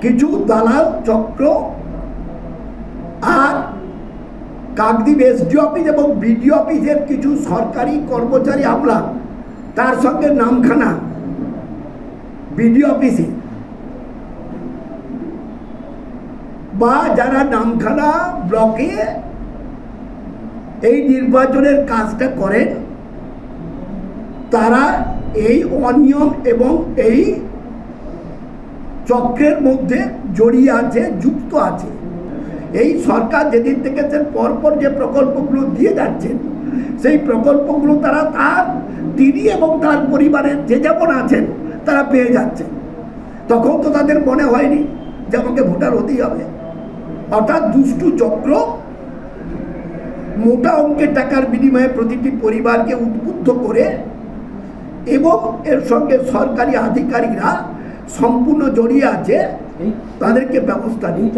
কিছু দালাল চক্র আর কাকদ্বীপ এসডি অফিস এবং বিডি অফিসের কিছু সরকারি কর্মচারী আমলা, তার সঙ্গে নামখানা বিডি অফিসে বা যারা নামখানা ব্লকে এই নির্বাচনের কাজটা করেন, তারা এই অনিয়ম এবং এই চক্রের মধ্যে জড়িয়ে আছে, যুক্ত আছে। এই সরকার যেদিন থেকে পরপর যে প্রকল্পগুলো দিয়ে যাচ্ছেন, সেই প্রকল্পগুলো তিনি এবং তার পরিবারের যে যেমন আছেন তারা পেয়ে যাচ্ছেন। তখন তো তাদের মনে হয়নি যে আমাকে ভোটার হতেই হবে। অর্থাৎ দুষ্টু চক্র মোটা অঙ্কের টাকার বিনিময়ে প্রতিটি পরিবারকে উদ্বুদ্ধ করে এবং এর সঙ্গে সরকারি আধিকারিকরা সম্পূর্ণ জড়িয়ে আছে, তাদেরকে ব্যবস্থা নিই।